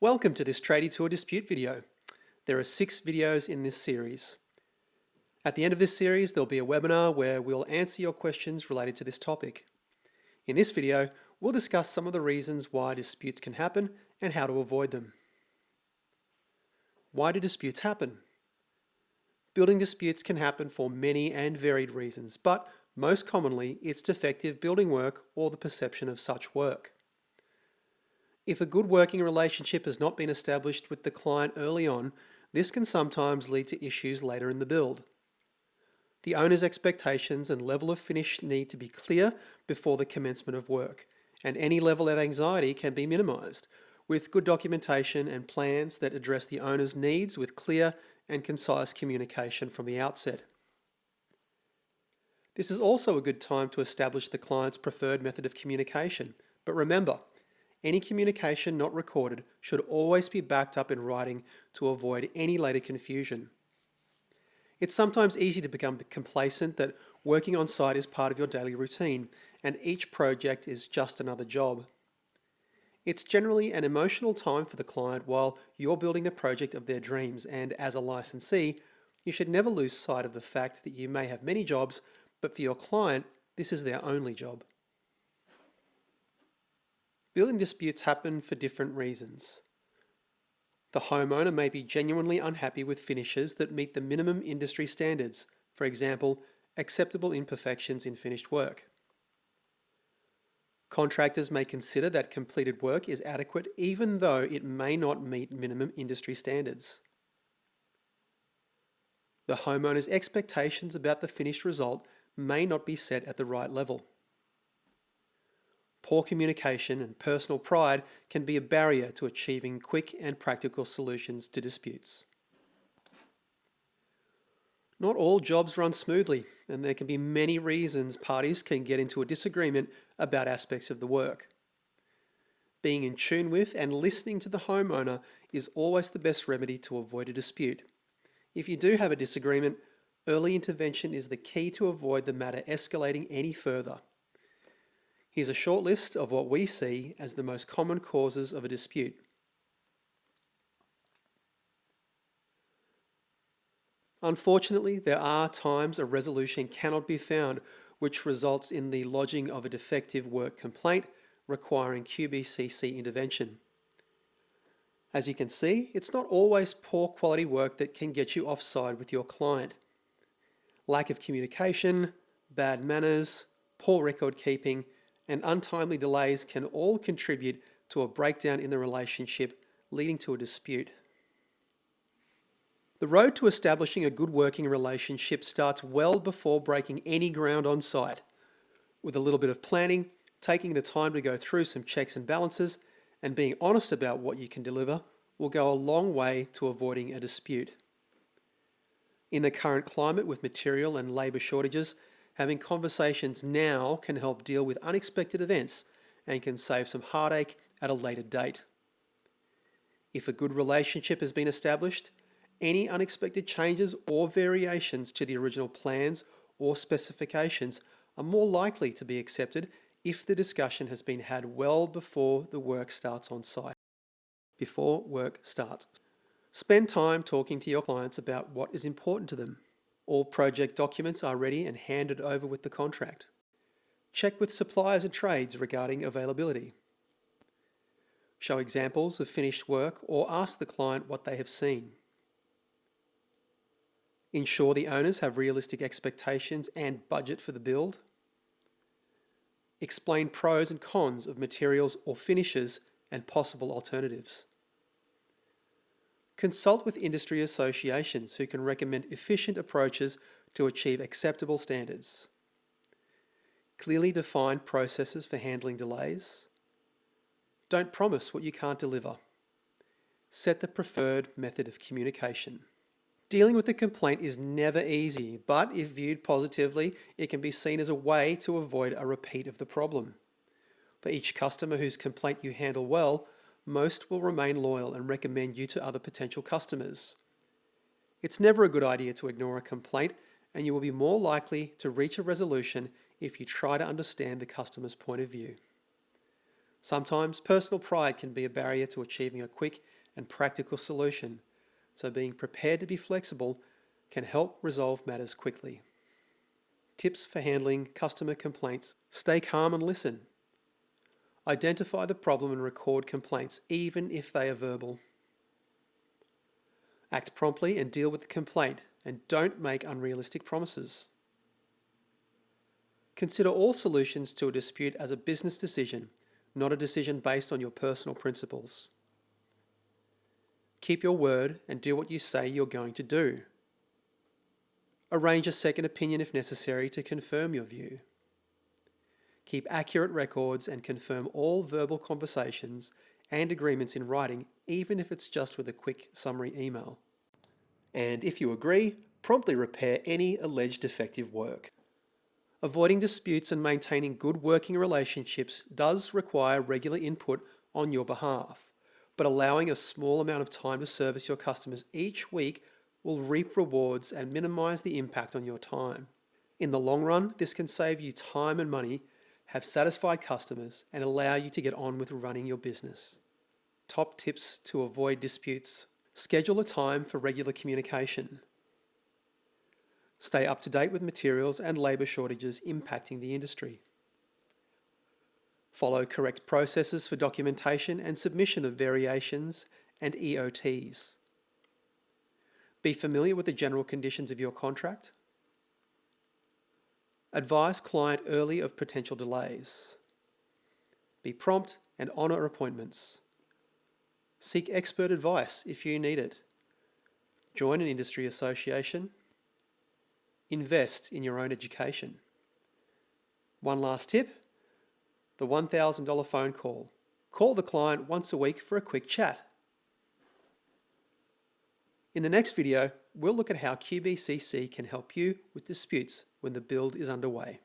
Welcome to this Tradie Tour dispute video. There are 6 videos in this series. At the end of this series, there'll be a webinar where we'll answer your questions related to this topic. In this video, we'll discuss some of the reasons why disputes can happen and how to avoid them. Why do disputes happen? Building disputes can happen for many and varied reasons, but most commonly, it's defective building work or the perception of such work. If a good working relationship has not been established with the client early on, this can sometimes lead to issues later in the build. The owner's expectations and level of finish need to be clear before the commencement of work, and any level of anxiety can be minimised with good documentation and plans that address the owner's needs with clear and concise communication from the outset. This is also a good time to establish the client's preferred method of communication, but remember, any communication not recorded should always be backed up in writing to avoid any later confusion. It's sometimes easy to become complacent that working on site is part of your daily routine and each project is just another job. It's generally an emotional time for the client while you're building the project of their dreams, and as a licensee, you should never lose sight of the fact that you may have many jobs, but for your client, this is their only job. Building disputes happen for different reasons. The homeowner may be genuinely unhappy with finishes that meet the minimum industry standards, for example, acceptable imperfections in finished work. Contractors may consider that completed work is adequate even though it may not meet minimum industry standards. The homeowner's expectations about the finished result may not be set at the right level. Poor communication and personal pride can be a barrier to achieving quick and practical solutions to disputes. Not all jobs run smoothly, and there can be many reasons parties can get into a disagreement about aspects of the work. Being in tune with and listening to the homeowner is always the best remedy to avoid a dispute. If you do have a disagreement, early intervention is the key to avoid the matter escalating any further. Here's a short list of what we see as the most common causes of a dispute. Unfortunately, there are times a resolution cannot be found, which results in the lodging of a defective work complaint requiring QBCC intervention. As you can see, it's not always poor quality work that can get you offside with your client. Lack of communication, bad manners, poor record keeping, and untimely delays can all contribute to a breakdown in the relationship, leading to a dispute. The road to establishing a good working relationship starts well before breaking any ground on site. With a little bit of planning, taking the time to go through some checks and balances, and being honest about what you can deliver will go a long way to avoiding a dispute. In the current climate with material and labour shortages, having conversations now can help deal with unexpected events and can save some heartache at a later date. If a good relationship has been established, any unexpected changes or variations to the original plans or specifications are more likely to be accepted if the discussion has been had well before the work starts on site. Before work starts. Spend time talking to your clients about what is important to them. All project documents are ready and handed over with the contract. Check with suppliers and trades regarding availability. Show examples of finished work or ask the client what they have seen. Ensure the owners have realistic expectations and budget for the build. Explain pros and cons of materials or finishes and possible alternatives. Consult with industry associations who can recommend efficient approaches to achieve acceptable standards. Clearly define processes for handling delays. Don't promise what you can't deliver. Set the preferred method of communication. Dealing with a complaint is never easy, but if viewed positively, it can be seen as a way to avoid a repeat of the problem. For each customer whose complaint you handle well, most will remain loyal and recommend you to other potential customers. It's never a good idea to ignore a complaint, and you will be more likely to reach a resolution if you try to understand the customer's point of view. Sometimes personal pride can be a barrier to achieving a quick and practical solution, so being prepared to be flexible can help resolve matters quickly. Tips for handling customer complaints. Stay calm and listen. Identify the problem and record complaints, even if they are verbal. Act promptly and deal with the complaint, and don't make unrealistic promises. Consider all solutions to a dispute as a business decision, not a decision based on your personal principles. Keep your word and do what you say you're going to do. Arrange a second opinion if necessary to confirm your view. Keep accurate records and confirm all verbal conversations and agreements in writing, even if it's just with a quick summary email. And if you agree, promptly repair any alleged defective work. Avoiding disputes and maintaining good working relationships does require regular input on your behalf, but allowing a small amount of time to service your customers each week will reap rewards and minimize the impact on your time. In the long run, this can save you time and money, have satisfied customers, and allow you to get on with running your business. Top tips to avoid disputes. Schedule a time for regular communication. Stay up to date with materials and labour shortages impacting the industry. Follow correct processes for documentation and submission of variations and EOTs. Be familiar with the general conditions of your contract. Advise client early of potential delays. Be prompt and honour appointments. Seek expert advice if you need it. Join an industry association. Invest in your own education. One last tip, the $1,000 phone call. Call the client once a week for a quick chat. In the next video, we'll look at how QBCC can help you with disputes when the build is underway.